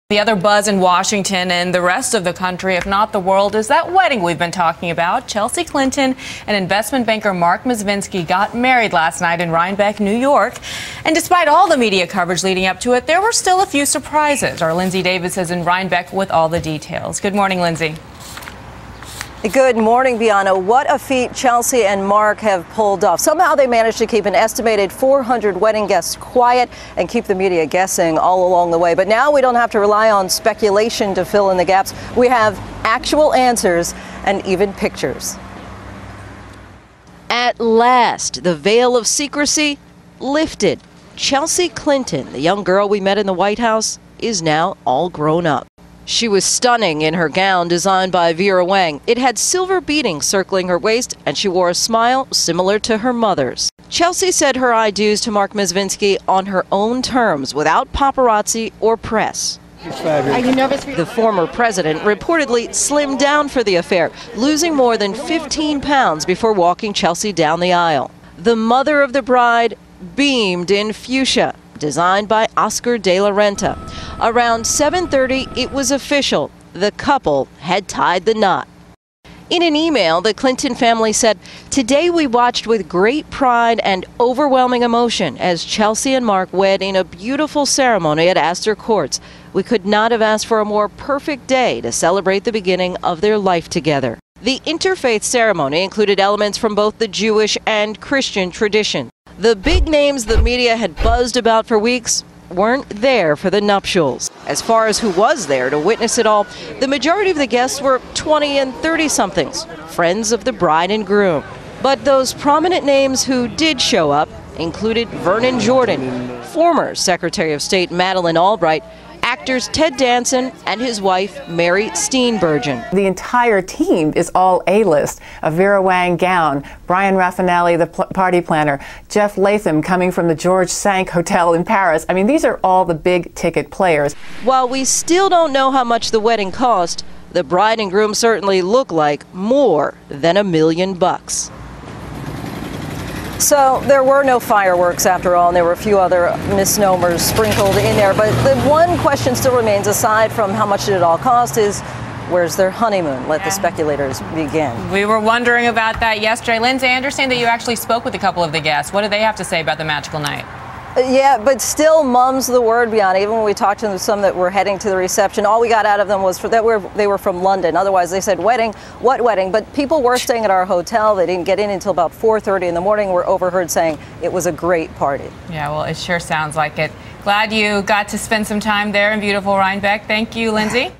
The other buzz in Washington and the rest of the country, if not the world, is that wedding we've been talking about. Chelsea Clinton and investment banker Mark Mezvinsky got married last night in Rhinebeck, New York. And despite all the media coverage leading up to it, there were still a few surprises. Our Lindsay Davis is in Rhinebeck with all the details. Good morning, Lindsay. Good morning, Bianna. What a feat Chelsea and Mark have pulled off. Somehow they managed to keep an estimated 400 wedding guests quiet and keep the media guessing all along the way. But now we don't have to rely on speculation to fill in the gaps. We have actual answers and even pictures. At last, the veil of secrecy lifted. Chelsea Clinton, the young girl we met in the White House, is now all grown up. She was stunning in her gown designed by Vera Wang. It had silver beading circling her waist, and she wore a smile similar to her mother's. Chelsea said her I-dos to Mark Mezvinsky on her own terms, without paparazzi or press. Are you nervous? The former president reportedly slimmed down for the affair, losing more than 15 pounds before walking Chelsea down the aisle. The mother of the bride beamed in fuchsia, designed by Oscar de la Renta. Around 7:30, it was official. The couple had tied the knot. In an email, the Clinton family said, "Today we watched with great pride and overwhelming emotion as Chelsea and Mark wed in a beautiful ceremony at Astor Courts. We could not have asked for a more perfect day to celebrate the beginning of their life together." The interfaith ceremony included elements from both the Jewish and Christian tradition. The big names the media had buzzed about for weeks weren't there for the nuptials. As far as who was there to witness it all, the majority of the guests were 20 and 30-somethings, friends of the bride and groom. But those prominent names who did show up included Vernon Jordan, former Secretary of State Madeleine Albright, actors Ted Danson and his wife, Mary Steenburgen. The entire team is all A-list. A Vera Wang gown, Brian Raffinelli, the party planner, Jeff Latham coming from the George Cinq Hotel in Paris. I mean, these are all the big ticket players. While we still don't know how much the wedding cost, the bride and groom certainly look like more than $1 million. So there were no fireworks after all, and there were a few other misnomers sprinkled in there. But the one question still remains, aside from how much did it all cost, is where's their honeymoon? Let the speculators begin. We were wondering about that yesterday. Lindsay, I understand that you actually spoke with a couple of the guests. What did they have to say about the magical night? Yeah, but still mum's the word, Bianna. Even when we talked to them, some that were heading to the reception, all we got out of them was they were from London. Otherwise, they said, wedding? What wedding? But people were staying at our hotel. They didn't get in until about 4:30 in the morning. We're overheard saying it was a great party. Yeah, well, it sure sounds like it. Glad you got to spend some time there in beautiful Rhinebeck. Thank you, Lindsay.